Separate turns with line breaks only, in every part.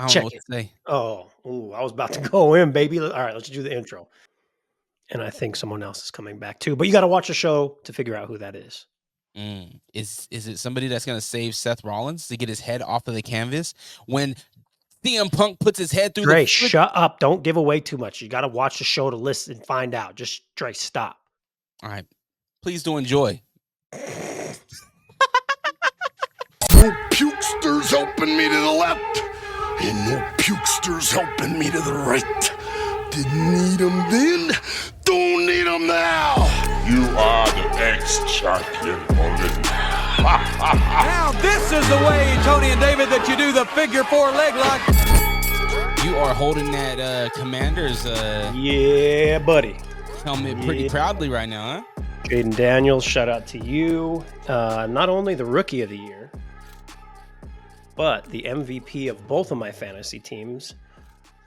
I don't know
Check
what
it.
to say.
I was about to go in, baby. All right, let's do the intro. And I think someone else is coming back too, but you got to watch the show to figure out who that is.
Is it somebody that's gonna save Seth Rollins to get his head off of the canvas when CM Punk puts his head through the
Dre,
frick?
shut up. Don't give away too much. You got to watch the show to listen and find out. Just Dre, stop.
All right, please do enjoy.
No pukesters helping me to the left, and no pukesters helping me to the right. Didn't need them then, don't need them now.
You are the ex-champion, Mullen.
Now this is the way, Tony and David, that you do the figure 4 leg lock.
You are holding that Commander's
Yeah, buddy.
helmet pretty proudly right now, huh?
Jaden Daniels, shout out to you. Not only the rookie of the year, but the MVP of both of my fantasy teams,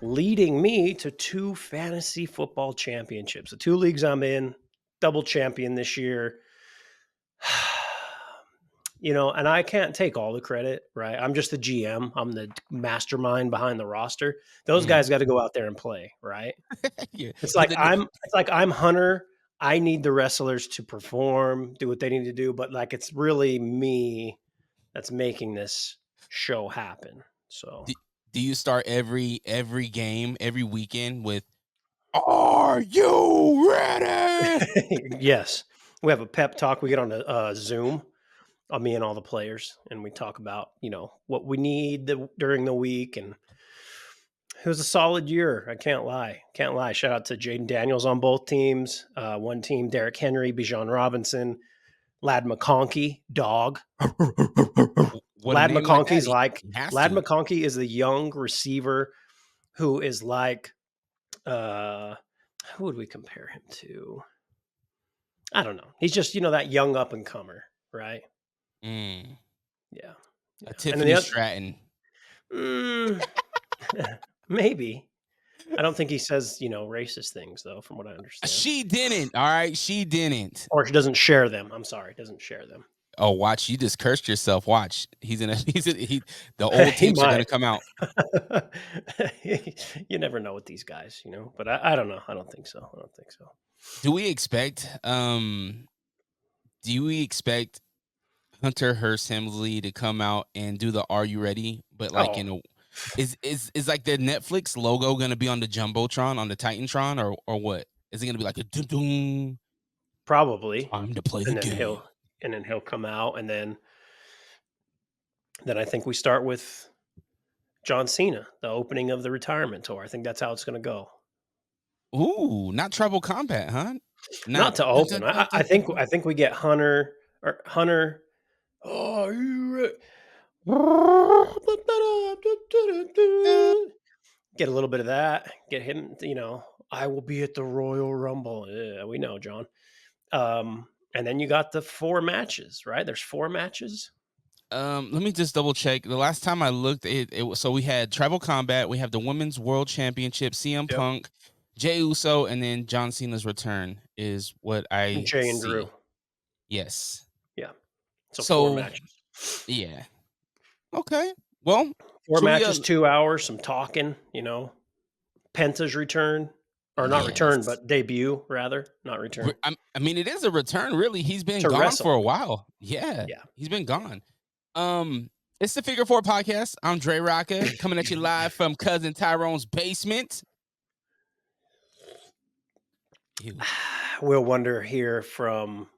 leading me to 2 fantasy football championships. The 2 leagues I'm in, double champion this year. And I can't take all the credit, right? I'm just the GM. I'm the mastermind behind the roster. Those guys got to go out there and play, right?
Yeah.
It's like I'm Hunter. I need the wrestlers to perform, do what they need to do, but like it's really me that's making this show happen. So
Do you start every game, every weekend with "Are you ready?"
yes, we have a pep talk. We get on a Zoom, me and all the players, and we talk about what we need during the week. And it was a solid year. I can't lie. Shout out to Jaden Daniels on both teams. One team, Derrick Henry, Bijan Robinson, Lad McConkey, dog. Lad McConkey's Lad McConkey is the young receiver who is like, who would we compare him to? I don't know. He's just, that young up and comer, right? Yeah.
Tiffany Stratton.
Maybe. I don't think he says, racist things though, from what I understand.
She didn't. All right. She didn't.
Or she doesn't share them. I'm sorry. Doesn't share them.
Oh, watch. You just cursed yourself. Watch. The old tapes are going to come out.
You never know with these guys, but I don't know. I don't think so.
Do we expect Hunter Hearst Helmsley to come out and do the "Are you ready?" But like is like the Netflix logo going to be on the Jumbotron, on the Titantron, or what? Is it going to be like a dum dum?
Probably.
Time to play the game.
And then he'll come out, and then I think we start with John Cena, the opening of the retirement tour. I think that's how it's going to go.
Ooh, not Tribal Combat, huh?
Not to open. I think we get Hunter. Oh, you get a little bit of that. Get him. I will be at the Royal Rumble. Yeah, we know, John. And then you got the 4 matches, right? There's 4 matches.
Let me just double check. The last time I looked, it was, so we had Tribal Combat, we have the Women's World Championship, CM Punk, Jey Uso, and then John Cena's return is what I
Jay and
see.
Drew.
Yes.
Yeah. So 4 matches.
Yeah. Okay. Well,
4 matches, 2 hours, some talking. Penta's return. Or not return, but debut, rather. Not return.
I mean, it is a return, really. He's been gone for a while. Yeah. He's been gone. It's the Figure 4 podcast. I'm Dre Rocca, coming at you live from Cousin Tyrone's basement.
Will Wonder here from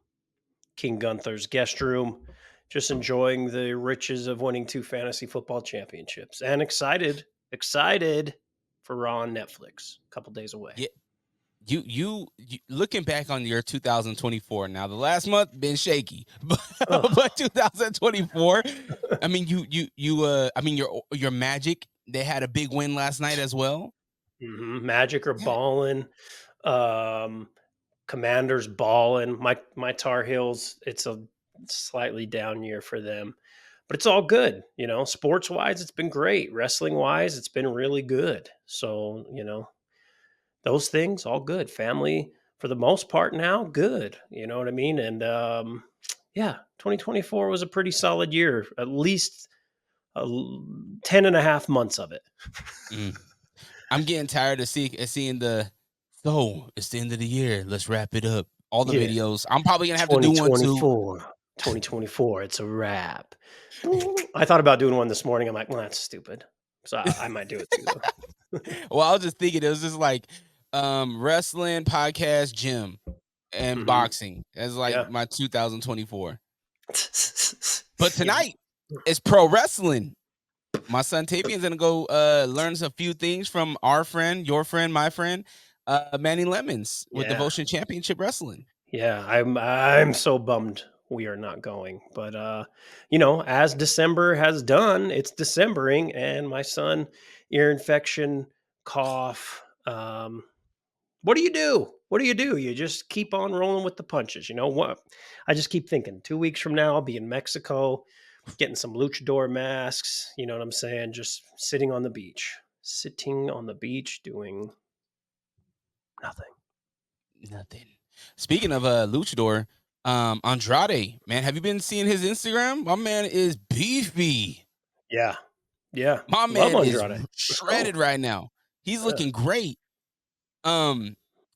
King Gunther's guest room. Just enjoying the riches of winning 2 fantasy football championships. And excited for Raw on Netflix a couple days away.
Yeah. You looking back on your 2024 now, the last month been shaky, but 2024, I mean, your Magic, they had a big win last night as well.
Mm-hmm. Magic are balling. Commanders balling. My Tar Heels, it's a slightly down year for them. But it's all good, sports-wise, it's been great. Wrestling-wise, it's been really good. So, those things, all good. Family, for the most part now, good. You know what I mean? And, 2024 was a pretty solid year, at least 10 and a half months of it.
Mm. I'm getting tired of seeing so it's the end of the year. Let's wrap it up. All the
Yeah.
videos. I'm probably gonna have to do one too.
2024, it's a wrap. I thought about doing one this morning. I'm like, well, that's stupid. So I might do it too.
Well, I was just thinking it was just like wrestling, podcast, gym, and
Mhm.
boxing as like
Yeah.
my 2024. But tonight it's pro wrestling. My son Tavian's gonna go learn a few things from our friend, your friend, my friend, Manny Lemons with
Yeah.
Devotion Championship Wrestling.
Yeah, I'm so bummed we are not going. But you know, as December has done, it's Decembering, and my son, ear infection, cough. What do you do? What do you do? You just keep on rolling with the punches. You know what? I just keep thinking 2 weeks from now, I'll be in Mexico, getting some luchador masks. You know what I'm saying? Just sitting on the beach, doing nothing.
Nothing. Speaking of luchador, Andrade, man, have you been seeing his Instagram? My man is beefy.
Yeah, yeah.
My
Love
man is
Andrade. Let's
shredded
go.
right now. He's
Yeah.
looking great.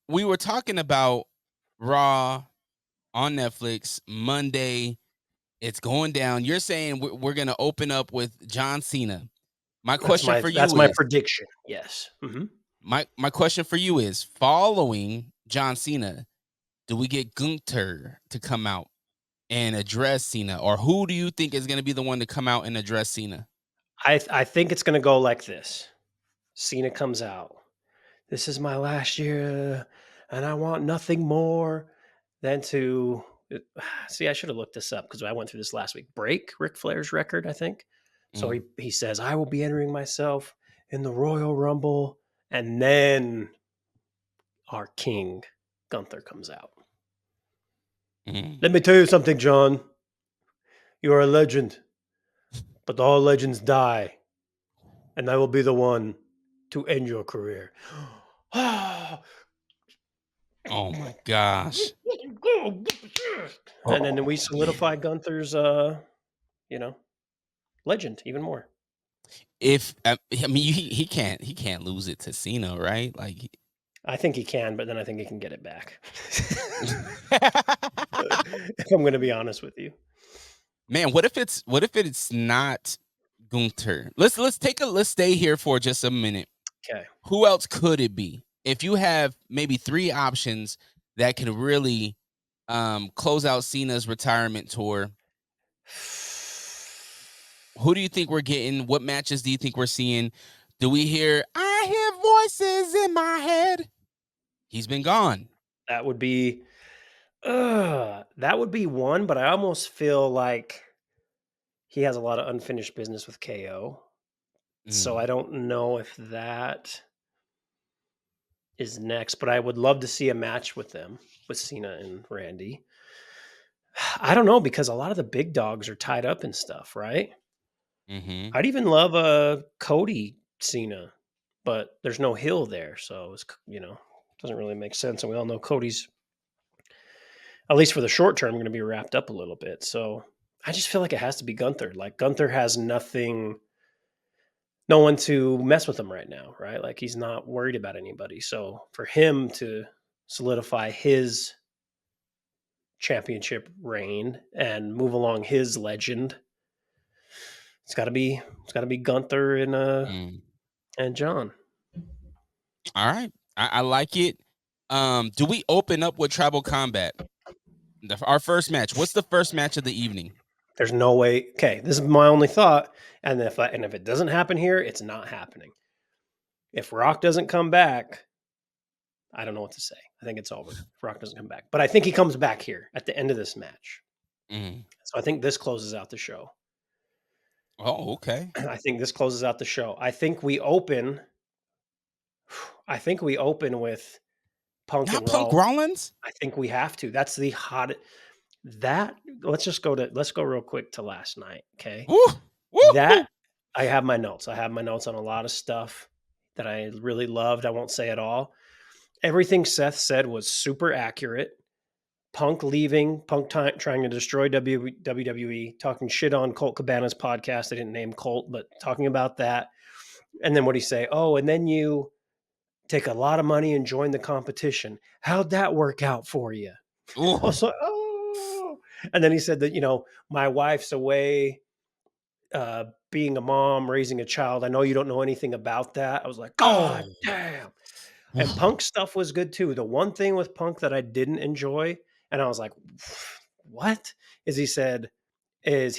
We were talking about Raw on Netflix Monday. It's going down. You're saying we're going to open up with John Cena. My question for
That's
you
my
is
prediction. Yes. Hmm.
my question for you is following John Cena, do we get Gunther to come out and address Cena, or who do you think is going to be the one to come out and address Cena?
I think it's going to go like this. Cena comes out. This is my last year, and I want nothing more than to see. I should have looked this up because I went through this last week. Break Ric Flair's record, I think. So he says, I will be entering myself in the Royal Rumble, and then our king Gunther comes out.
Mm.
Let me tell you something, John. You are a legend, but all legends die, and I will be the one to end your career.
Oh my gosh.
And then we solidify Gunther's, legend even more.
If I mean he can't lose it to Cena, right? Like
I think he can, but then I think he can get it back. If I'm going to be honest with you.
man, what if it's not Gunther? Let's stay here for just a minute.
Okay.
Who else could it be? If you have maybe 3 options that could really close out Cena's retirement tour, who do you think we're getting? What matches do you think we're seeing? Do we hear, I hear voices in my head? He's been gone.
That would be one, but I almost feel like he has a lot of unfinished business with KO. So I don't know if that is next, but I would love to see a match with them, with Cena and Randy. I don't know, because a lot of the big dogs are tied up in stuff, right?
Mm-hmm.
I'd even love Cody Cena, but there's no hill there, so it's, doesn't really make sense. And we all know Cody's, at least for the short term, going to be wrapped up a little bit. So I just feel like it has to be Gunther. Like Gunther has no one to mess with him right now, right? Like he's not worried about anybody. So for him to solidify his championship reign and move along his legend, it's got to be Gunther and John.
All right. I like it. Do we open up with Tribal Combat? Our first match. What's the first match of the evening?
There's no way. Okay, this is my only thought. And if it doesn't happen here, it's not happening. If Rock doesn't come back, I don't know what to say. I think it's over if Rock doesn't come back. But I think he comes back here at the end of this match.
Mm.
So I think this closes out the show.
Oh, okay.
I think this closes out the show. I think we open with Punk
Not
and
Punk
Rollins.
Rollins?
I think we have to. That's the hot. Let's go real quick to last night. Okay.
Woo, woo,
That I have my notes. I have my notes on a lot of stuff that I really loved. I won't say it all. Everything Seth said was super accurate. Punk leaving, trying to destroy WWE, talking shit on Colt Cabana's podcast. I didn't name Colt, but talking about that. And then what he say? Oh, and then you take a lot of money and join the competition. How'd that work out for you? I
Ooh.
was like, oh. And then he said that, my wife's away, being a mom, raising a child. I know you don't know anything about that. I was like, God damn. And Punk stuff was good too. The one thing with Punk that I didn't enjoy, and I was like, what? Is he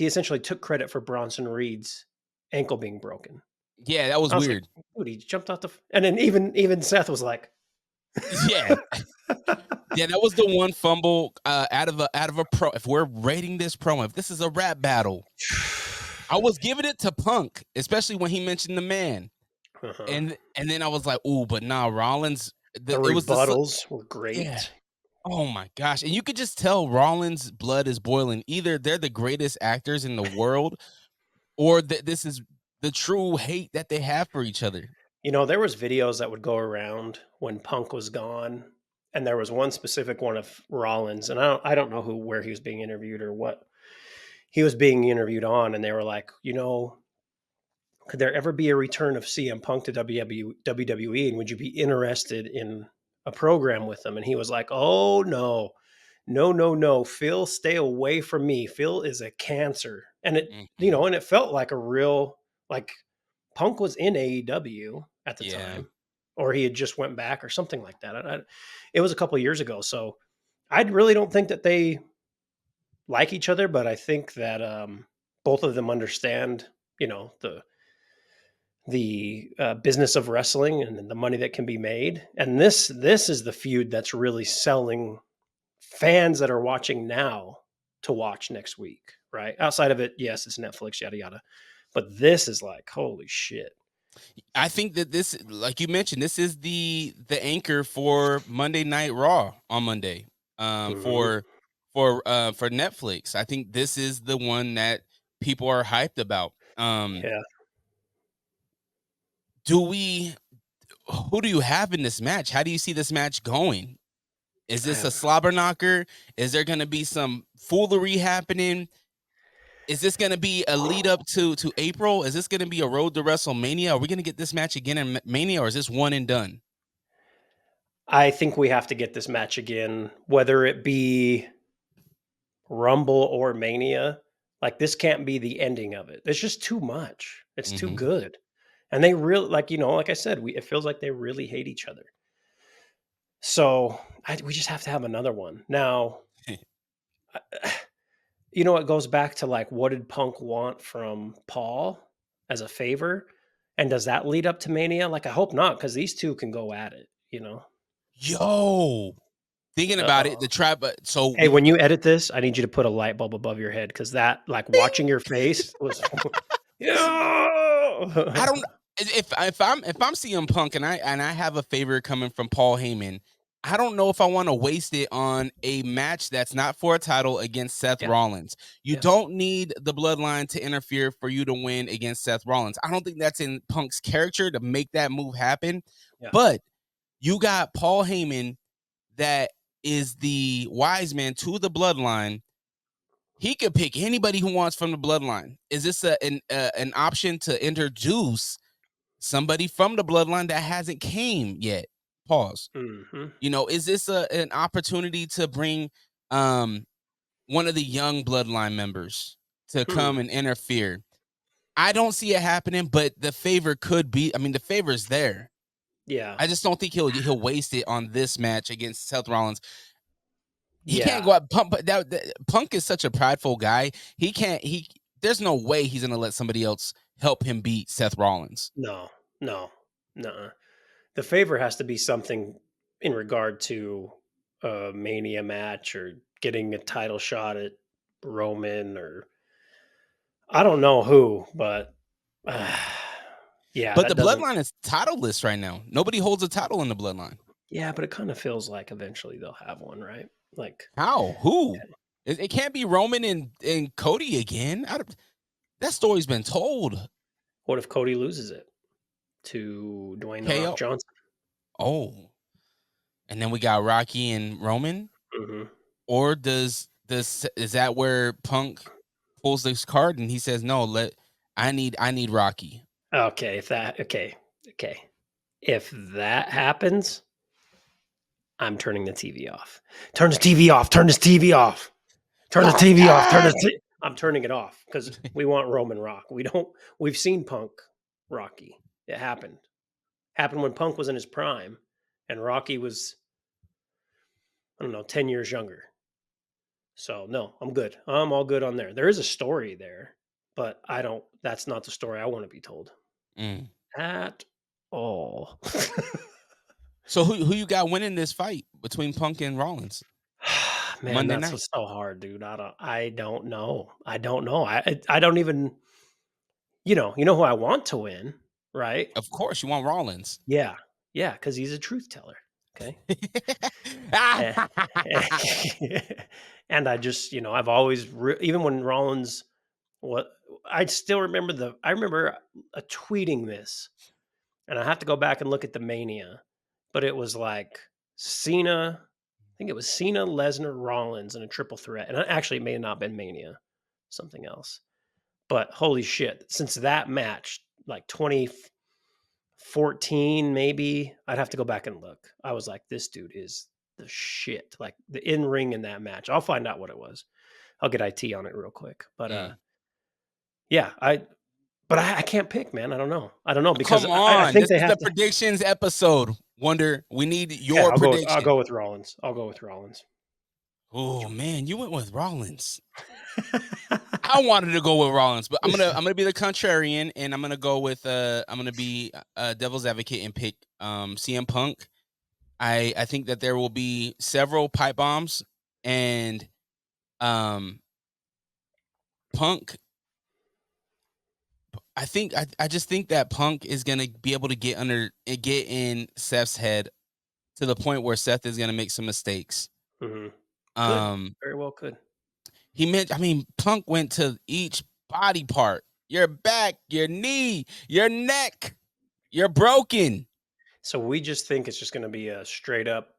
essentially took credit for Bronson Reed's ankle being broken.
Yeah, that was
I was
weird.
like, dude, he jumped out and then even Seth was like,
Yeah. Yeah, that was the one fumble out of a pro. If we're rating this promo, if this is a rap battle, I was giving it to Punk, especially when he mentioned the man.
uh-huh.
And then I was like, ooh, but nah, Rollins.
The
It was
rebuttals were great.
Yeah. Oh my gosh. And you could just tell Rollins' blood is boiling. Either they're the greatest actors in the world, or this is the true hate that they have for each other.
There was videos that would go around when Punk was gone, and there was one specific one of Rollins, and I don't know where he was being interviewed or what he was being interviewed on, and they were like, could there ever be a return of CM Punk to WWE, and would you be interested in a program with him? And he was like, oh no, Phil, stay away from me. Phil is a cancer. And it, and it felt like a real, like, Punk was in AEW at the time, or he had just went back or something like that. It was a couple of years ago. So I really don't think that they like each other, but I think that both of them understand, the business of wrestling and the money that can be made. And this is the feud that's really selling fans that are watching now to watch next week, right? Outside of it, yes, it's Netflix, yada yada. But this is like, holy shit.
I think that this, like you mentioned, this is the anchor for Monday Night Raw on Monday. For Netflix. I think this is the one that people are hyped about.
Yeah.
Who do you have in this match? How do you see this match going? Is this a slobber knocker? Is there going to be some foolery happening? Is this going to be a lead up to April? Is this going to be a road to WrestleMania? Are we going to get this match again in Mania, or is this one and done?
I think we have to get this match again, whether it be Rumble or Mania. Like, this can't be the ending of it. There's just too much. It's too good. And they really, like I said, it feels like they really hate each other. So we just have to have another one. Now, it goes back to, like, what did Punk want from Paul as a favor? And does that lead up to Mania? Like, I hope not, because these two can go at it,
Yo, thinking about it, the tribe. So,
hey, when you edit this, I need you to put a light bulb above your head, because that, like, watching your face was.
I don't. If I'm CM Punk and I have a favor coming from Paul Heyman, I don't know if I want to waste it on a match that's not for a title against Seth Rollins. You don't need the bloodline to interfere for you to win against Seth Rollins. I don't think that's in Punk's character to make that move happen. Yeah. But you got Paul Heyman, that is the wise man to the bloodline. He could pick anybody who wants from the bloodline. Is this an option to introduce somebody from the bloodline that hasn't came yet? Pause. Is this an opportunity to bring one of the young bloodline members to come and interfere? I don't see it happening, but the favor could be. I mean, the favor's there.
Yeah.
I just don't think he'll waste it on this match against Seth Rollins. He can't go out. Punk is such a prideful guy. He can't. There's no way he's gonna let somebody else help him beat Seth Rollins.
No. The favor has to be something in regard to a Mania match or getting a title shot at Roman, or I don't know who, but yeah.
But the bloodline is titleless right now. Nobody holds a title in the bloodline.
Yeah, but it kind of feels like eventually they'll have one, right? Like,
how? Who? It can't be Roman and Cody again. That story's been told.
What if Cody loses it to Dwayne The Rock Johnson?
Oh, and then we got Rocky and Roman. Or is that where Punk pulls this card and he says, "No, I need Rocky."
Okay, if that happens, I'm turning the TV off. Turn the TV off. Turn this TV off. Turn the TV off. I'm turning it off because we want Roman Rock. We've seen Punk Rocky. It happened. Happened when Punk was in his prime and Rocky was, I don't know, 10 years younger. So no, I'm good. I'm all good on there. There is a story there, but that's not the story I want to be told at all.
So who you got winning this fight between Punk and Rollins?
Man,
Monday
that's
night.
so hard, dude. I don't know. I don't even, you know who I want to win, right?
Of course, you want Rollins.
Yeah. Yeah. Cause he's a truth teller. Okay. And I just, I've always, even when Rollins, I still remember I remember tweeting this, and I have to go back and look at the Mania, but it was like Cena, I think it was Cena, Lesnar, Rollins in a triple threat. And actually, it may have not been Mania, something else. But holy shit, since that match, like 2014, maybe, I'd have to go back and look. I was like, this dude is the shit. Like the in-ring in that match. I'll find out what it was. I'll get IT on it real quick. But yeah, I can't pick, man. I don't know because
Come on,
I think
this
they
is
have
the predictions episode. Wonder, we need your
I'll
prediction.
go with Rollins.
Oh man, you went with Rollins. I wanted to go with Rollins, but I'm gonna be the contrarian, and I'm gonna go with I'm gonna be devil's advocate and pick CM Punk. I think that there will be several pipe bombs, and Punk. I just think that Punk is gonna be able to get in Seth's head to the point where Seth is gonna make some mistakes.
Mm-hmm. Very well could.
Punk went to each body part. Your back, your knee, your neck. You're broken.
So we just think it's just going to be a straight up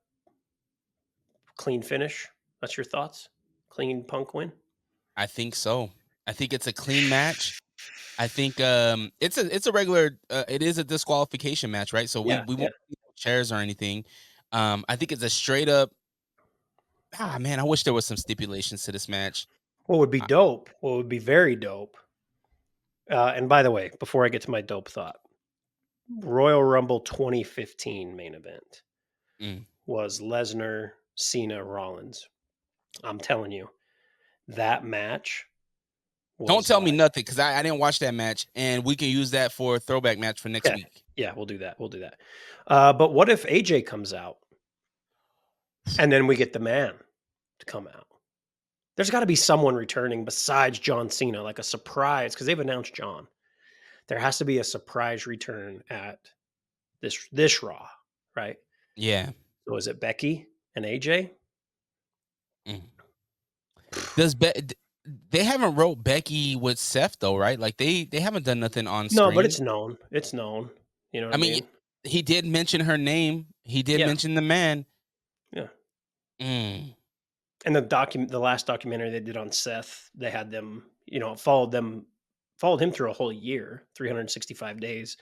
clean finish. That's your thoughts? Clean Punk win?
I think so. I think it's a clean match. I think it's a regular. It is a disqualification match, right? So we won't need chairs or anything. I think it's a straight up. Man, I wish there was some stipulations to this match.
What would be dope? What would be very dope? And by the way, before I get to my dope thought, Royal Rumble 2015 main event was Lesnar, Cena, Rollins. I'm telling you, that match.
Don't tell me nothing because I didn't watch that match, and we can use that for a throwback match for next week.
Yeah, we'll do that. But what if AJ comes out, and then we get the man to come out? There's got to be someone returning besides John Cena, like a surprise, because they've announced John. There has to be a surprise return at this Raw, right?
Yeah.
So is it Becky and AJ?
They haven't wrote Becky with Seth though, right? Like they haven't done nothing on screen.
No, but it's known. It's known. You know what I mean?
He did mention her name. He did mention the man.
Yeah. And the last documentary they did on Seth, they had them, followed him through a whole year, 365 days.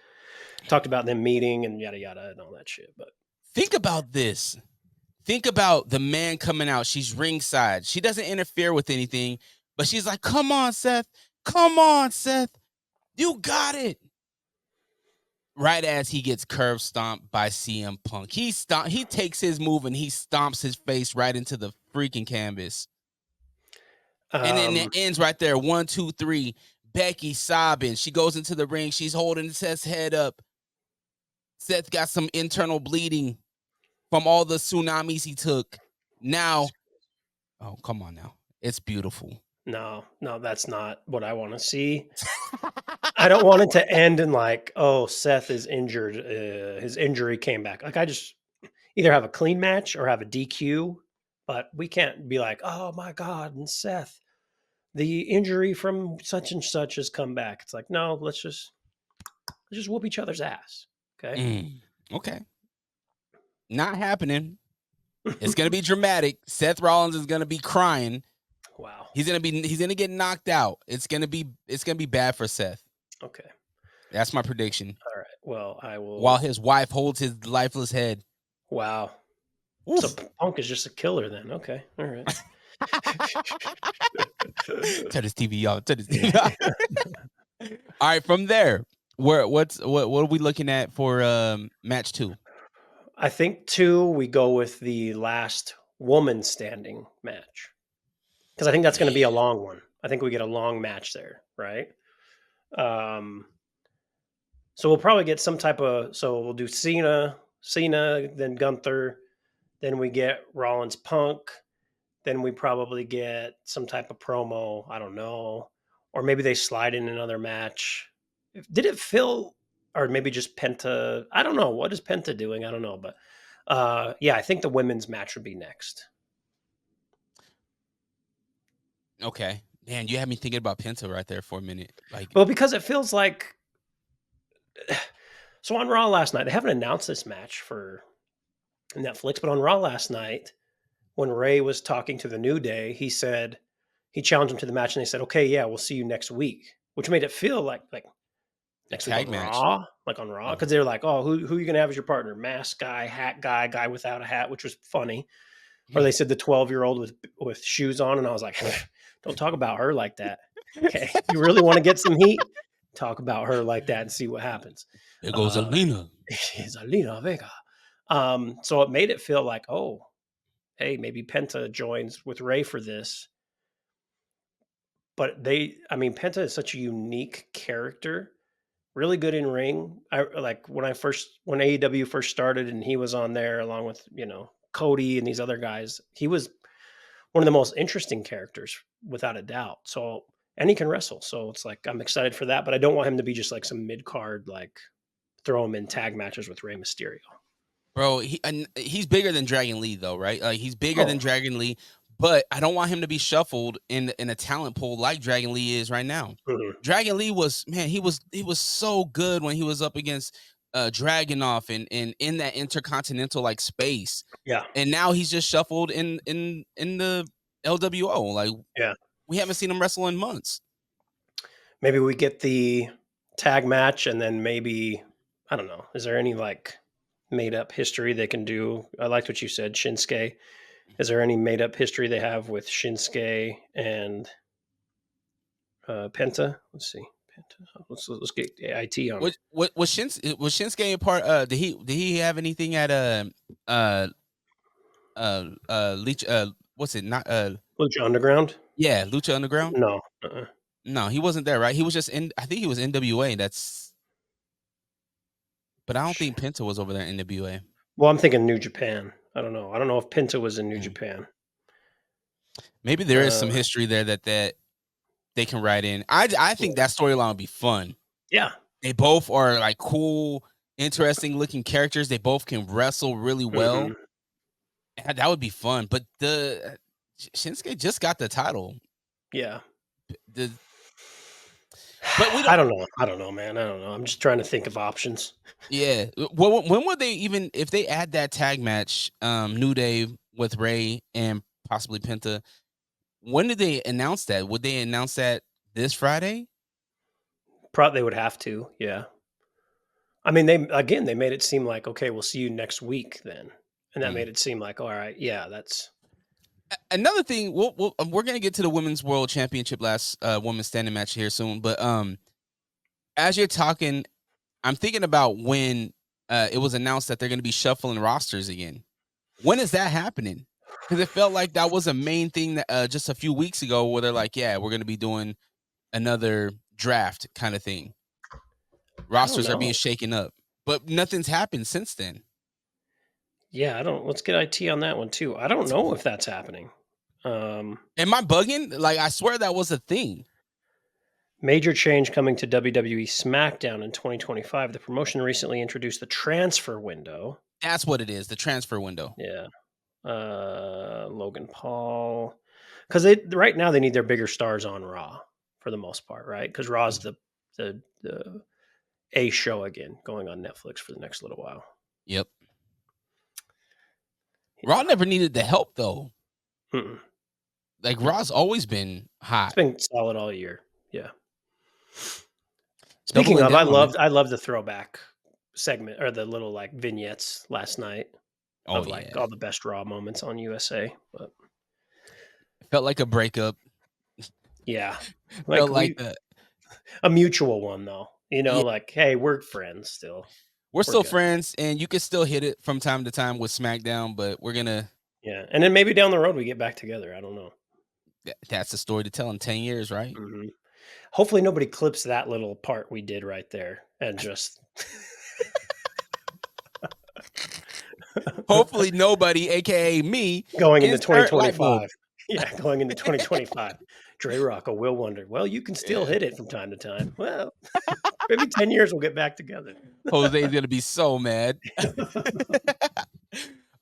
Talked about them meeting and yada yada and all that shit. But
think about this. Think about the man coming out. She's ringside. She doesn't interfere with anything, but she's like, "Come on, Seth. Come on, Seth. You got it." Right as he gets curb stomped by CM Punk. He takes his move and he stomps his face right into the freaking canvas. And then it ends right there. 1, 2, 3. Becky sobbing. She goes into the ring. She's holding Seth's head up. Seth got some internal bleeding from all the tsunamis he took. Now, oh, come on now. It's beautiful.
No, that's not what I want to see. I don't want it to end in like, oh, Seth is injured. His injury came back. Like I just either have a clean match or have a DQ, but we can't be like, oh my God, and Seth, the injury from such and such has come back. It's like, no, let's just whoop each other's ass. Okay.
Okay. Not happening. It's gonna be dramatic. Seth Rollins is gonna be crying.
Wow.
He's gonna get knocked out. It's gonna be bad for Seth.
Okay.
That's my prediction.
All right. Well, I will.
While his wife holds his lifeless head.
Wow.
Oof.
So Punk is just a killer then. Okay. All right.
Turn his TV off. Turn his TV off. All right. From there, what are we looking at for match 2?
I think 2, we go with the last woman standing match. Because I think that's going to be a long one. I think we get a long match there, right? So we'll probably get some type of. So we'll do Cena, then Gunther, then we get Rollins Punk, then we probably get some type of promo. I don't know, or maybe they slide in another match. Did it feel, or maybe just Penta? I don't know. What is Penta doing? I don't know, but yeah, I think the women's match would be next.
Okay. Man, you had me thinking about Penta right there for a minute. Like,
Well, because it feels like. So on Raw last night, they haven't announced this match for Netflix, but on Raw last night, when Ray was talking to the New Day, he said he challenged him to the match, and they said, "Okay, yeah, we'll see you next week," which made it feel like next week
tag
on
match.
Raw, like on Raw, because they're like, "Oh, who are you gonna have as your partner? Mask guy, hat guy without a hat," which was funny. Or they said the 12-year-old with shoes on, and I was like, "Don't talk about her like that." Okay, you really want to get some heat? Talk about her like that and see what happens.
There goes Alina.
It's Alina Vega. So it made it feel like, oh, hey, maybe Penta joins with Ray for this. But Penta is such a unique character, really good in ring. I like when AEW first started and he was on there along with, Cody and these other guys. He was one of the most interesting characters without a doubt. So, and he can wrestle. So it's like, I'm excited for that, but I don't want him to be just like some mid-card, like throw him in tag matches with Rey Mysterio.
Bro, he's bigger than Dragon Lee though, right? Like he's bigger than Dragon Lee, but I don't want him to be shuffled in a talent pool like Dragon Lee is right now.
Mhm.
Dragon Lee was he was so good when he was up against Dragunov and in that intercontinental like space.
Yeah.
And now he's just shuffled in the LWO. Like,
Yeah.
we haven't seen him wrestle in months.
Maybe we get the tag match and then maybe, I don't know, is there any like made up history they can do? I liked what you said, Shinsuke. Is there any made up history they have with Shinsuke and Penta? Let's see. Penta. Let's get IT on.
Was Shinsuke in part? Did he have anything at Leech? What's it? Not
Lucha Underground?
Yeah, Lucha Underground.
No.
No, he wasn't there, right? He was just in. I think he was NWA. But I don't think Penta was over there in NWA.
Well, I'm thinking New Japan. I don't know. I don't know if Penta was in New Japan.
Maybe there is some history there that they can write in. I think that storyline would be fun.
Yeah.
They both are like cool, interesting looking characters. They both can wrestle really well. Mm-hmm. That would be fun. But the Shinsuke just got the title.
Yeah.
But
I don't know, man. I don't know. I'm just trying to think of options.
Yeah. Well, when would they even, if they add that tag match, New Day with Ray and possibly Penta, when did they announce that? Would they announce that this Friday?
Probably they would have to. Yeah. I mean, they made it seem like, okay, we'll see you next week then. And that made it seem like, all right, yeah, that's.
Another thing, we're going to get to the Women's World Championship last women's standing match here soon. But as you're talking, I'm thinking about when it was announced that they're going to be shuffling rosters again. When is that happening? Because it felt like that was a main thing that, just a few weeks ago where they're like, yeah, we're going to be doing another draft kind of thing. Rosters are being shaken up. But nothing's happened since then.
Yeah, let's get IT on that one too. I don't know if that's happening.
Am I bugging? Like, I swear that was a thing.
Major change coming to WWE SmackDown in 2025. The promotion recently introduced the transfer window.
That's what it is, the transfer window.
Yeah. Logan Paul. Because right now they need their bigger stars on Raw for the most part, right? Because Raw's the A show again, going on Netflix for the next little while.
Yep. Raw never needed the help though.
Mm-mm.
Like Raw's always been hot.
It's been solid all year. Yeah.
Doubling
Speaking of,
down on it.
I love the throwback segment or the little like vignettes last night
Oh
of like
yeah,
all the best Raw moments on USA. But
felt like a breakup.
yeah, like
Felt like
a mutual one though. You know,
Yeah.
like hey, we're friends still.
we're still
good.
friends, and you can still hit it from time to time with SmackDown, but we're gonna.
Yeah, and then maybe down the road we get back together. I don't know.
That's the story to tell in 10 years, right?
Hmm. Hopefully nobody clips that little part we did right there and just.
Hopefully nobody, aka me,
Going into
insert light bulb.
2025. Yeah, going into 2025. Dre Rock, a Will Wonder. Well, you can still hit it from time to time. Well, maybe 10 years we'll get back together.
Jose's gonna be so mad.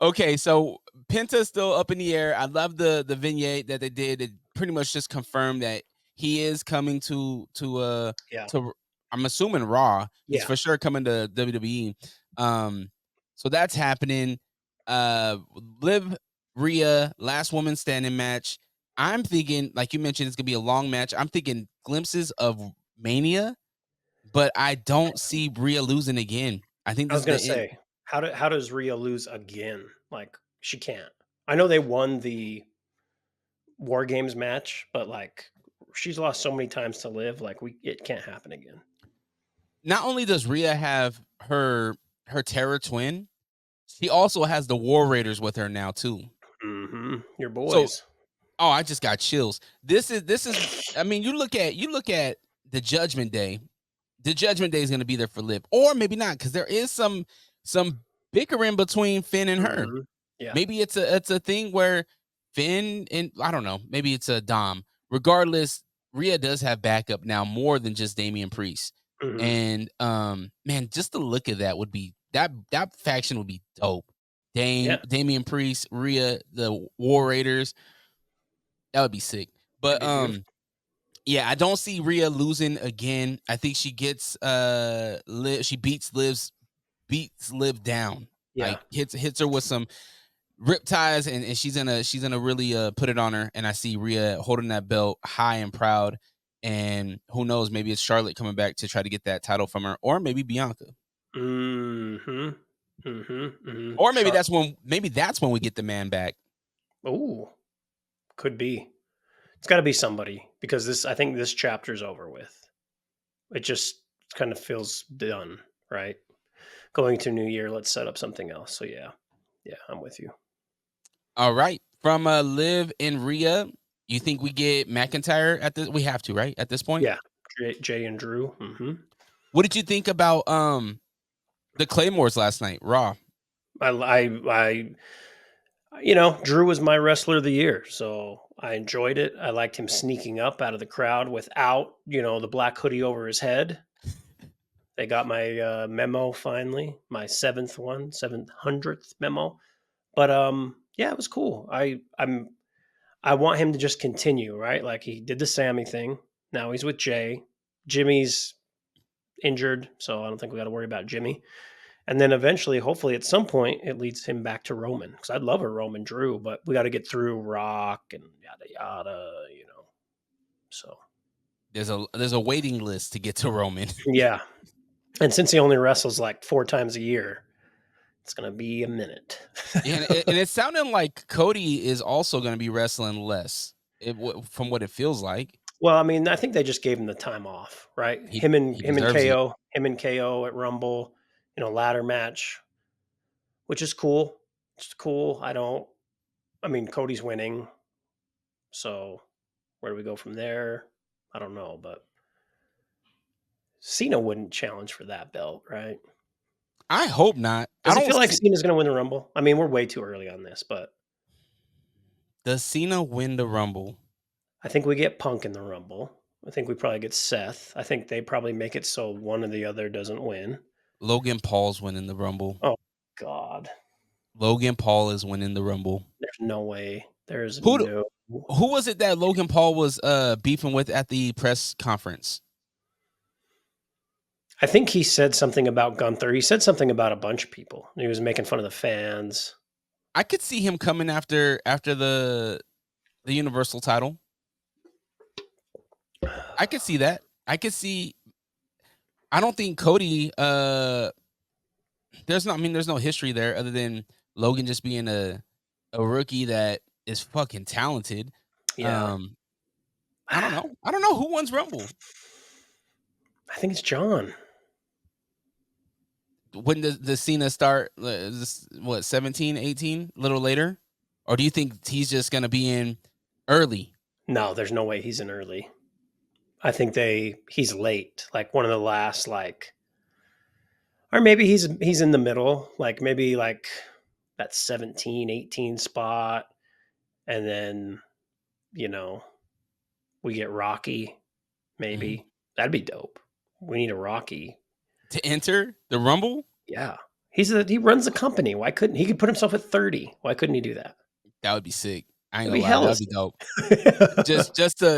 Okay, so Penta's still up in the air. I love the vignette that they did. It pretty much just confirmed that he is coming to
Yeah.
I'm assuming Raw. He's
Yeah.
for sure coming to WWE. So that's happening. Liv Rhea, last woman standing match. I'm thinking, like you mentioned, it's gonna be a long match. I'm thinking glimpses of Mania, but I don't see Rhea losing again. I think
I
this
was
is
going
the
to
end.
say, how does Rhea lose again? Like, she can't. I know they won the War Games match, but like, she's lost so many times to Liv. Like, it can't happen again.
Not only does Rhea have her Terror Twin, she also has the War Raiders with her now too.
Mm-hmm. Your boys.
Oh, I just got chills. This is. I mean, you look at the Judgment Day. The Judgment Day is going to be there for Liv, or maybe not, because there is some bickering between Finn and her.
Mhm. Yeah.
Maybe it's a thing where Finn and I don't know. Maybe it's a Dom. Regardless, Rhea does have backup now more than just Damian Priest.
Mhm.
And man, just the look of that would be that faction would be dope.
Yeah.
Damian Priest, Rhea, the War Raiders. That would be sick. But
That'd be beautiful.
yeah, I don't see Rhea losing again. I think she gets she beats Liv down.
Yeah.
Like hits her with some rip ties, and she's gonna really put it on her. And I see Rhea holding that belt high and proud. And who knows, maybe it's Charlotte coming back to try to get that title from her, or maybe Bianca.
Mm-hmm. Mm-hmm. Mm-hmm.
Or maybe that's when we get the man back.
Oh, could be. It's got to be somebody because I think this chapter's over with. It just kind of feels done, right? Going to New Year, let's set up something else. So yeah, I'm with you.
All right, from Liv and Rhea, you think we get McIntyre at this? We have to, right? At this point,
Yeah, Jay and Drew. Mm-hmm.
What did you think about the Claymores last night, Raw?
I Drew was my wrestler of the year, so I enjoyed it. I liked him sneaking up out of the crowd without, the black hoodie over his head. They got my memo finally, my 700th memo. But yeah, it was cool. I want him to just continue, right? Like he did the Sammy thing. Now he's with Jay. Jimmy's injured, so I don't think we got to worry about Jimmy. And then eventually, hopefully at some point, it leads him back to Roman. Because I'd love a Roman Drew, but we got to get through Rock and yada yada, So
there's a waiting list to get to Roman.
Yeah. And since he only wrestles like 4 times a year, it's going to be a minute.
and it sounded like Cody is also going to be wrestling less, from what it feels like.
Well, I mean, I think they just gave him the time off, right? Him and KO at Rumble, ladder match, which is cool. It's cool. Cody's winning. So where do we go from there? I don't know, but Cena wouldn't challenge for that belt, right?
I hope not.
Does it feel like Cena's going to win the Rumble? I mean, we're way too early on this, but
does Cena win the Rumble?
I think we get Punk in the Rumble. I think we probably get Seth. I think they probably make it so one or the other doesn't win.
Logan Paul's winning the Rumble.
Oh, God.
Logan Paul is winning the Rumble.
There's no way.
Who was it that Logan Paul was beefing with at the press conference?
I think he said something about Gunther. He said something about a bunch of people. He was making fun of the fans.
I could see him coming after the Universal title. I could see that. I could see. I don't think Cody. There's no history there other than Logan just being a rookie that is fucking talented.
Yeah.
I don't know. I don't know who wins Rumble.
I think it's John.
When does the Cena start? What, 17, 18, a little later? Or do you think he's just going to be in early?
No, there's no way he's in early. I think he's late, like one of the last, like, or maybe he's in the middle, like maybe like that 17, 18 spot. And then, we get Rocky, maybe. That'd be dope. We need a Rocky
to enter the Rumble.
Yeah. He runs the company. Why couldn't he could put himself at 30? Why couldn't he do that?
That would be sick. I ain't
That'd
gonna
be
lie, that'd be dope.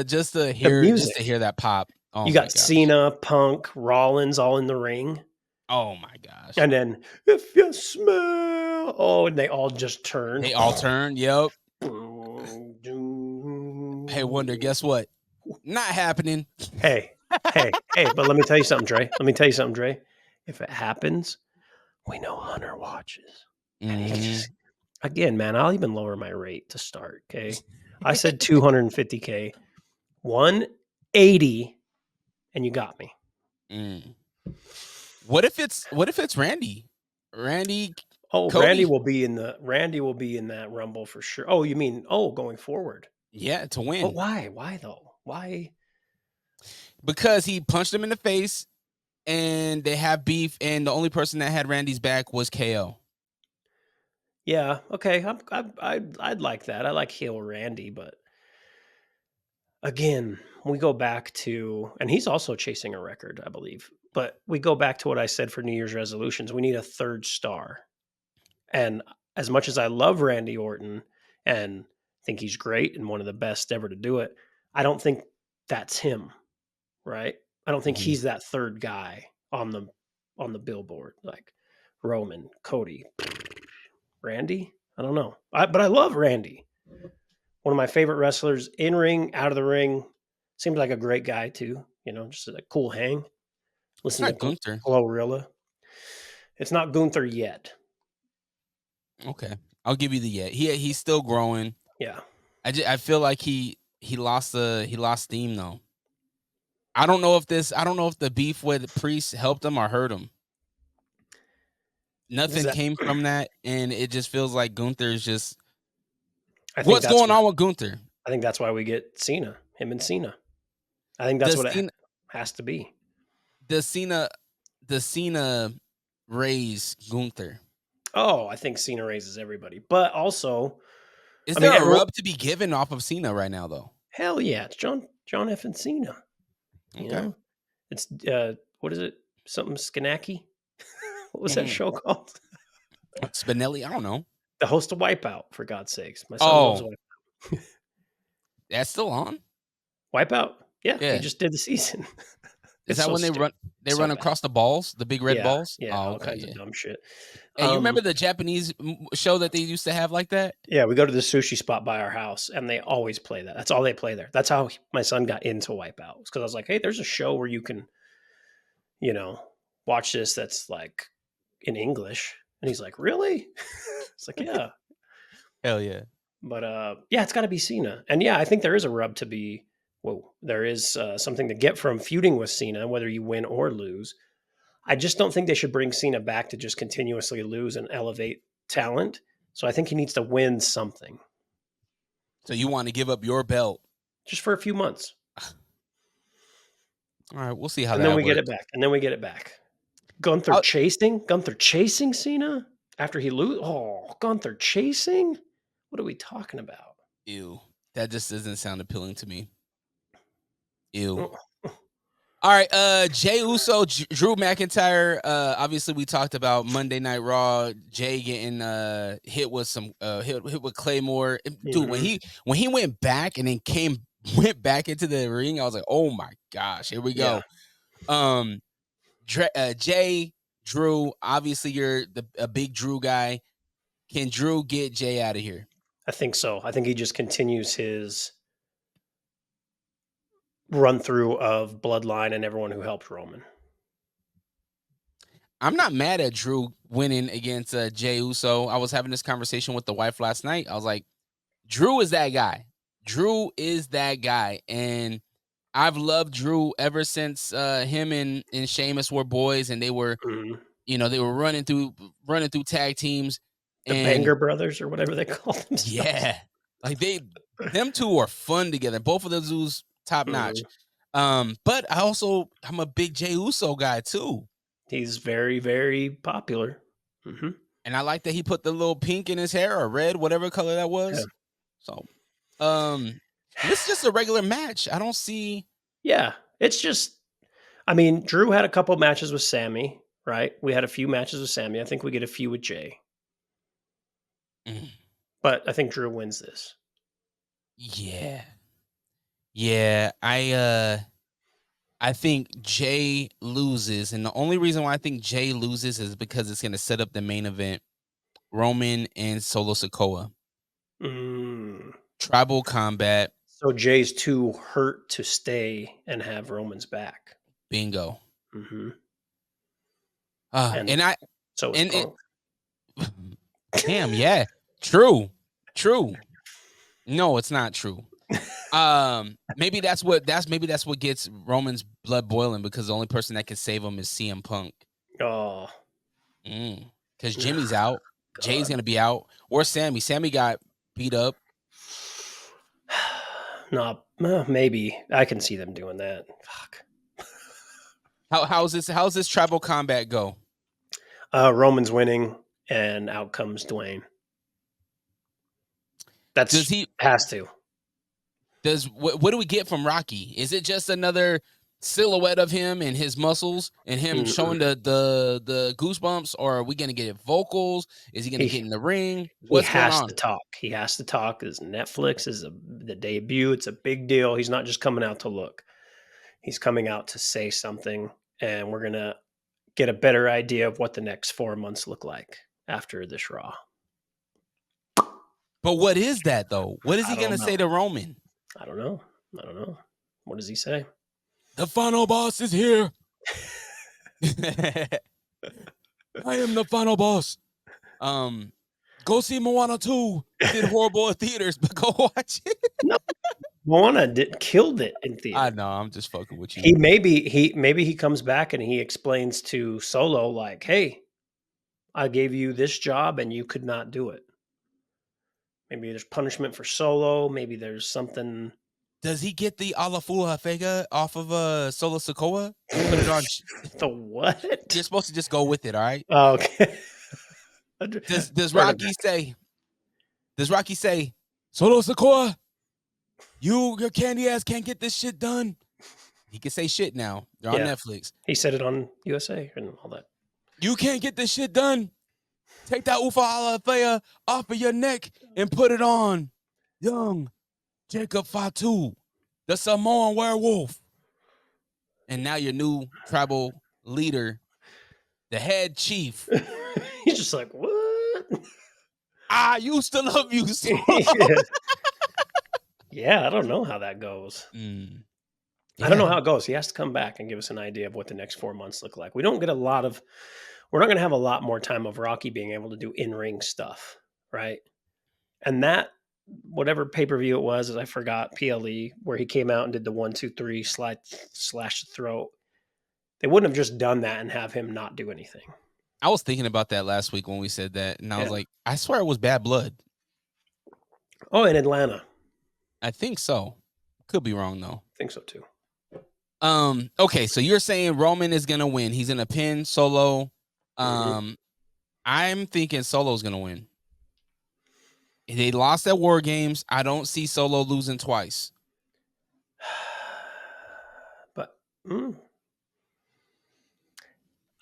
just to hear that pop. Oh,
you got Cena, Punk, Rollins all in the ring.
Oh my gosh.
And then if you smell, and they all just turn.
They all turn. Yep. Hey, Wonder, guess what? Not happening.
Hey, but let me tell you something, Dre. If it happens, we know Hunter watches. And he can just, again, man, I'll even lower my rate to start. Okay. I said 250K, 180, and you got me.
What if it's Randy?
Oh, Cody? Randy will be in that Rumble for sure. Oh, you mean going forward?
Yeah, to win.
But why? Why though? Why?
Because he punched him in the face, and they have beef, and the only person that had Randy's back was KO.
Yeah. Okay. I'd like that. I like heel Randy, but again, we go back to, and he's also chasing a record, I believe. But we go back to what I said for New Year's resolutions. We need a third star. And as much as I love Randy Orton and think he's great and one of the best ever to do it, I don't think that's him, right? I don't think he's that third guy on the billboard, like Roman, Cody, Randy. I don't know, but I love Randy. One of my favorite wrestlers, in ring, out of the ring. Seems like a great guy too. Just a cool hang. Listen to
Gunther.
Glorilla. It's not Gunther yet.
Okay, I'll give you the yet. He's still growing.
Yeah.
I feel like he lost steam though. I don't know if the beef with Priest helped him or hurt him. Nothing came from that, and it just feels like Gunther's just. What's going on with Gunther?
I think that's why we get Cena, him and Cena. I think that's what it has to be.
The Cena raise Gunther.
Oh, I think Cena raises everybody, but also,
is there a rub to be given off of Cena right now, though?
Hell yeah, it's John F. and Cena.
Okay.
It's what is it? Something Skanaki? What was that show called?
Spinelli? I don't know.
The host of Wipeout, for God's sakes. My son loves Wipeout.
That's still on?
Wipeout? Yeah, he just did the season.
Is that when they run across the balls, the big red balls?
Yeah, all kinds of dumb shit.
Hey, you remember the Japanese show that they used to have like that?
Yeah, we go to the sushi spot by our house, and they always play that. That's all they play there. That's how my son got into Wipeout. Because I was like, hey, there's a show where you can, watch this that's like in English. And he's like, really? It's like, yeah.
Hell yeah.
But yeah, it's got to be Cena. And yeah, I think there is a rub to be, there is something to get from feuding with Cena, whether you win or lose. I just don't think they should bring Cena back to just continuously lose and elevate talent. So I think he needs to win something.
So you want to give up your belt?
Just for a few months.
All right, we'll see how
that works. And then we get it back. Gunther chasing Cena after he lose. Oh, Gunther chasing? What are we talking about?
Ew. That just doesn't sound appealing to me. Ew. All right, Jey Uso, Drew McIntyre. Obviously, we talked about Monday Night Raw. Jay getting hit with some hit with Claymore. Dude, when he went back and then went back into the ring, I was like, oh my gosh, here we go. Yeah. Jay, Drew. Obviously, you're a big Drew guy. Can Drew get Jay out of here?
I think so. I think he just continues his run through of Bloodline and everyone who helped Roman.
I'm not mad at Drew winning against Jey Uso. I was having this conversation with the wife last night. I was like, Drew is that guy. Drew is that guy. And I've loved Drew ever since him and Sheamus were boys, and they were, they were running through tag teams.
The Banger Brothers or whatever they call themselves.
Yeah. Like them two are fun together. Both of those dudes top notch. But I'm a big Jey Uso guy too. He's
very, very popular.
And I like that he put the little pink in his hair or red, whatever color that was.
Yeah.
So, this is just a regular match. I don't see.
Yeah, it's just, I mean, Drew had a couple matches with Sammy, right? We had a few matches with Sammy. I think we get a few with Jay. But I think Drew wins this.
Yeah. Yeah, I think Jay loses, and the only reason why I think Jay loses is because it's going to set up the main event, Roman and Solo Sikoa. Tribal combat.
So Jay's too hurt to stay and have Roman's back.
Bingo. Damn, yeah, true. No, it's not true. Maybe that's what gets Roman's blood boiling, because the only person that can save him is CM Punk.
Oh,
because Jimmy's out, God. Jay's gonna be out, or Sammy. Sammy got beat up.
No, maybe I can see them doing that. Fuck.
How's this tribal combat go?
Roman's winning, and out comes Dwayne. Has to.
What do we get from Rocky? Is it just another silhouette of him and his muscles and him showing the goosebumps, or are we gonna get vocals? Is he gonna get in the ring?
What's going on? He has to talk. It's Netflix is the debut. It's a big deal. He's not just coming out to look. He's coming out to say something, and we're gonna get a better idea of what the next 4 months look like after this Raw.
But what is that though? What is he gonna say to Roman?
I don't know. What does he say?
The final boss is here. I am the final boss. Go see Moana 2. It did horrible at theaters, but go watch it.
No, Moana killed it in theaters.
I know. I'm just fucking with you.
Maybe he comes back and he explains to Solo like, "Hey, I gave you this job and you could not do it." Maybe there's punishment for Solo. Maybe there's something.
Does he get the Alafua Fega off of Solo Sikoa? Put it on.
The what?
You're supposed to just go with it, all right?
Oh, okay.
Does Rocky say? Solo Sikoa, your candy ass can't get this shit done? He can say shit now. They're on Netflix.
He said it on USA and all that.
You can't get this shit done. Take that Ufa Alafea off of your neck and put it on young Jacob Fatu, the Samoan werewolf. And now your new tribal leader, the head chief.
He's just like, what?
I used to love you so.
Yeah, I don't know how that goes. Yeah. I don't know how it goes. He has to come back and give us an idea of what the next 4 months look like. We're not going to have a lot more time of Rocky being able to do in-ring stuff, right? And that, whatever pay-per-view it was, I forgot, PLE, where he came out and did the 1, 2, 3 slash the throat. They wouldn't have just done that and have him not do anything.
I was thinking about that last week when we said that, and I was like, I swear it was Bad Blood.
Oh, in Atlanta.
I think so. Could be wrong though.
I think so too.
Okay, so you're saying Roman is gonna win. He's gonna pin Solo. I'm thinking Solo's gonna win. They lost at War Games. I don't see Solo losing twice.
But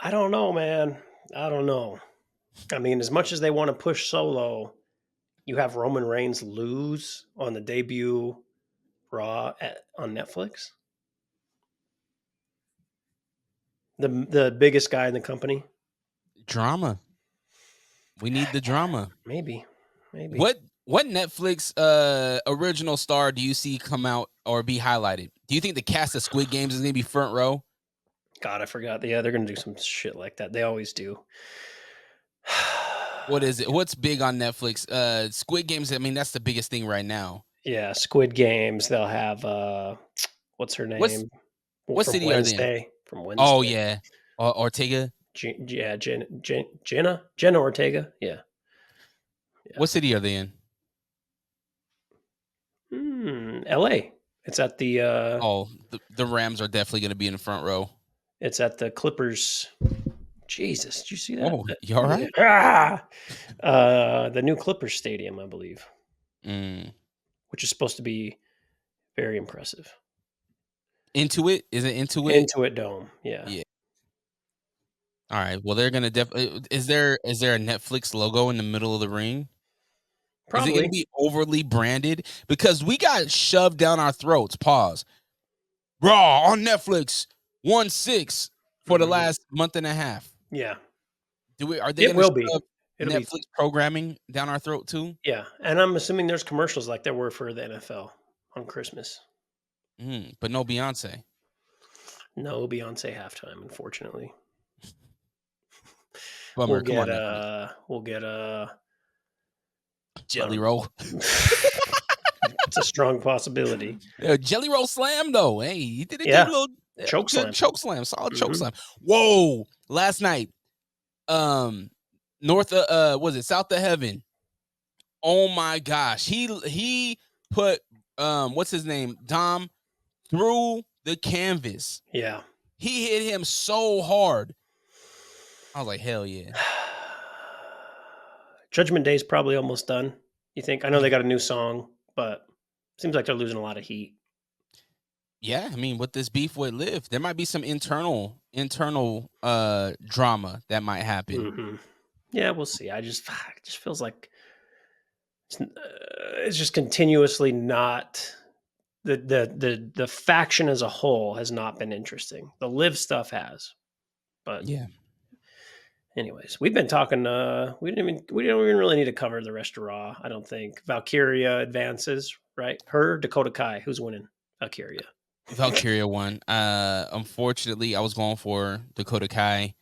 I don't know, man. I don't know. I mean, as much as they want to push Solo, you have Roman Reigns lose on the debut Raw on Netflix. The biggest guy in the company.
Drama. We need the drama.
Maybe.
What Netflix original star do you see come out or be highlighted? Do you think the cast of Squid Games is gonna be front row?
God, I forgot. Yeah, they're gonna do some shit like that. They always do.
What is it? What's big on Netflix? Squid Games. I mean, that's the biggest thing right now.
Yeah, Squid Games. They'll have what's her name?
What
From
city are they in?
Wednesday. From Wednesday.
Oh yeah, Ortega.
Jenna Ortega. Yeah.
What city are they in?
L.A. It's at the
The Rams are definitely going to be in the front row.
it's at the Clippers. Jesus, did you see that?
Oh, you all right?
The new Clippers stadium, I believe,
Mm.
which is supposed to be very impressive.
Intuit? Is it Intuit?
Intuit Dome. Yeah.
Yeah. All right. Well, they're gonna definitely. Is there a Netflix logo in the middle of the ring?
Probably.
Is it gonna be overly branded? Because we got shoved down our throats. Pause. Raw on Netflix 1/6 for the last month and a half.
Yeah.
Are they
It
gonna
will be.
shove
It'll
Netflix programming down our throat too?
Yeah, and I'm assuming there's commercials like there were for the NFL on Christmas.
But no Beyonce.
No Beyonce halftime, unfortunately.
Bummer.
We'll
Come on,
we'll get
Jelly Roll.
It's a strong possibility.
Jelly Roll slam though. Hey, he did a
Yeah.
good little
Choke slam.
choke slam, solid choke
Mhm.
slam. Whoa! Last night, north of was it south of heaven? Oh my gosh, he put what's his name, Dom, through the canvas.
Yeah.
He hit him so hard. I was like, hell yeah.
Judgment Day's probably almost done. You think? I know they got a new song, but seems like they're losing a lot of heat.
Yeah, I mean, with this beef with Liv, there might be some internal drama that might happen.
Mm-hmm. Yeah, we'll see. It just feels like it's just continuously not the faction as a whole has not been interesting. The Liv stuff has, but
Yeah.
anyways, we've been talking. We don't even really need to cover the rest of Raw. I don't think Valkyria advances, right? Her, Dakota Kai, who's winning? Valkyria.
Valkyria won. Unfortunately, I was going for Dakota Kai.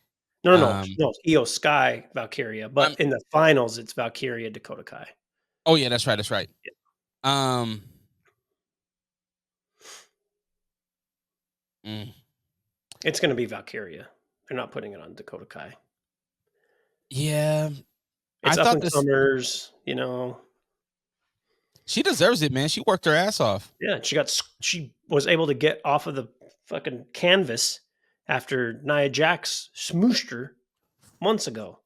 No, Io Sky, Valkyria. But in the finals, it's Valkyria, Dakota Kai.
Oh yeah, that's right. Yeah.
It's going to be Valkyria. They're not putting it on Dakota Kai.
Yeah,
it's up in Summers. You know,
she deserves it, man. She worked her ass off.
Yeah, she was able to get off of the fucking canvas after Nia Jax smooshed her months ago.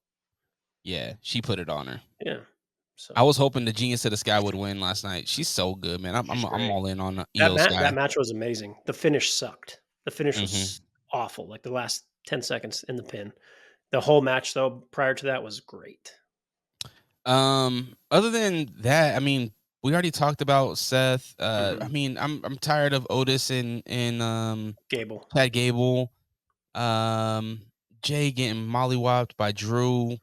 Yeah, she put it on her.
Yeah. So
I was hoping the Genius of the Sky would win last night. She's so good, man. I'm all in on Io Sky.
That match was amazing. The finish sucked. The finish was awful. Like the last 10 seconds in the pin. The whole match, though, prior to that was great.
Other than that, I mean, we already talked about Seth. I mean, I'm tired of Otis and
Gable.
Chad Gable. Jay getting mollywopped by Drew.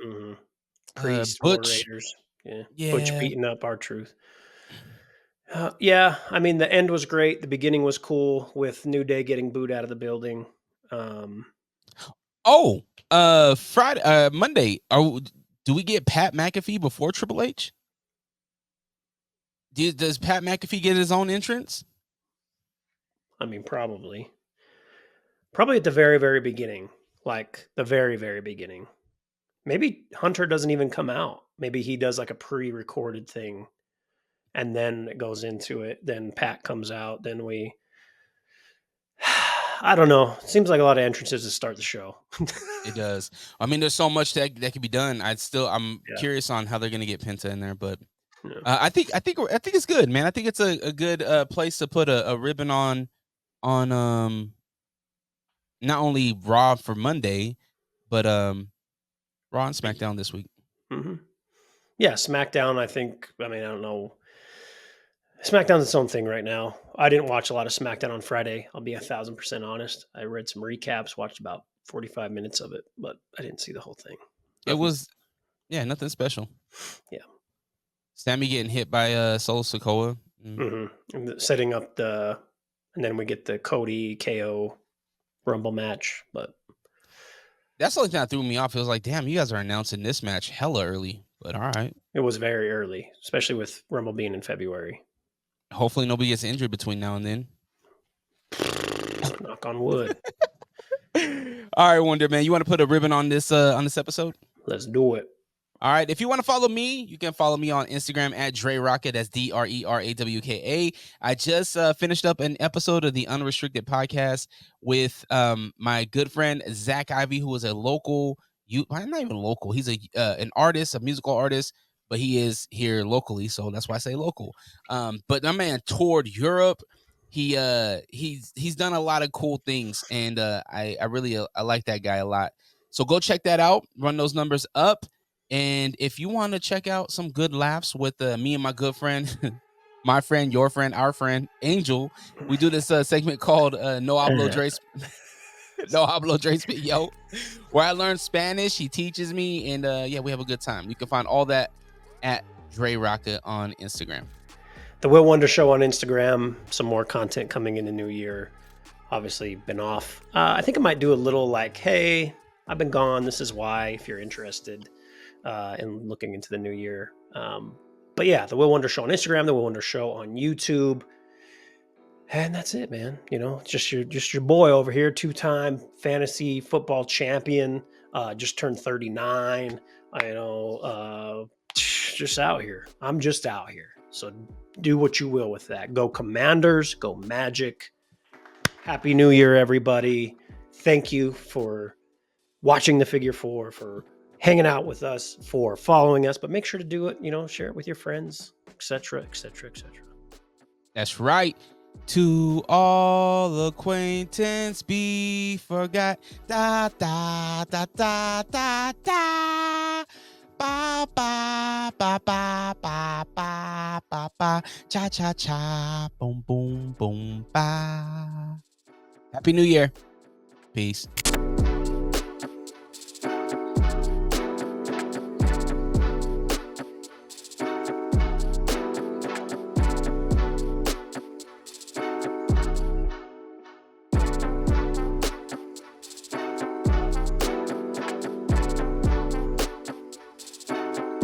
Priest,
Butch.
Raiders. Yeah. Butch beating up R-Truth. Yeah, I mean, the end was great. The beginning was cool with New Day getting booed out of the building.
Friday, Monday. Do we get Pat McAfee before Triple H? Does Pat McAfee get his own entrance?
I mean, probably. Probably at the very, very beginning. Like the very, very beginning. Maybe Hunter doesn't even come out. Maybe he does like a pre-recorded thing. And then it goes into it. Then Pat comes out. Then we... I don't know. Seems like a lot of entrances to start the show.
It does. I mean, there's so much that can be done. I'm curious on how they're going to get Penta in there, but I think it's good, man. I think it's a good place to put a ribbon on not only Raw for Monday, but Raw and SmackDown this week.
Mm-hmm. Yeah, SmackDown. I don't know. SmackDown's its own thing right now. I didn't watch a lot of SmackDown on Friday. I'll be 1,000% honest. I read some recaps, watched about 45 minutes of it, but I didn't see the whole thing.
It was Yeah, nothing special.
Yeah.
Sammy getting hit by Solo Sikoa.
And setting up and then we get the Cody KO Rumble match. But
That's the only thing that threw me off. It was like, damn, you guys are announcing this match hella early. But all right.
it was very early, especially with Rumble being in February.
Hopefully nobody gets injured between now and then.
Knock on wood.
All right, Wonder Man, you want to put a ribbon on this episode?
Let's do it.
All right. If you want to follow me, you can follow me on Instagram at Dre Rocket. That's DRERAWKA. I just finished up an episode of the Unrestricted podcast with my good friend Zach Ivy, who is a local. I'm not even local. He's an artist, a musical artist, but he is here locally, so that's why I say local. But that man toured Europe. He's done a lot of cool things, and I really like that guy a lot. So go check that out. Run those numbers up. And if you want to check out some good laughs with me and my good friend, my friend, your friend, our friend, Angel, we do this segment called No Hablo Dre No Hablo Dre Speak Yo, where I learn Spanish. He teaches me, and yeah, we have a good time. You can find all that at Dre Rocket on Instagram.
The Will Wonder Show on Instagram. Some more content coming in the new year. Obviously, been off. I think I might do a little like, hey, I've been gone. This is why, if you're interested. And looking into the new year. But yeah, the Will Wonder Show on Instagram, the Will Wonder Show on YouTube. And that's it, man. You know, just your boy over here, 2-time fantasy football champion, just turned 39. Just out here. I'm just out here. So do what you will with that. Go Commanders, go Magic. Happy New Year, everybody. Thank you for watching the Figure Four, for hanging out with us, for following us, but make sure to do it, share it with your friends, etc., etc., etc.
That's right. To all acquaintance be forgot. Da da da da da da. Ba ba ba ba ba ba ba ba. Cha cha cha. Boom boom boom ba. Happy New Year. Peace.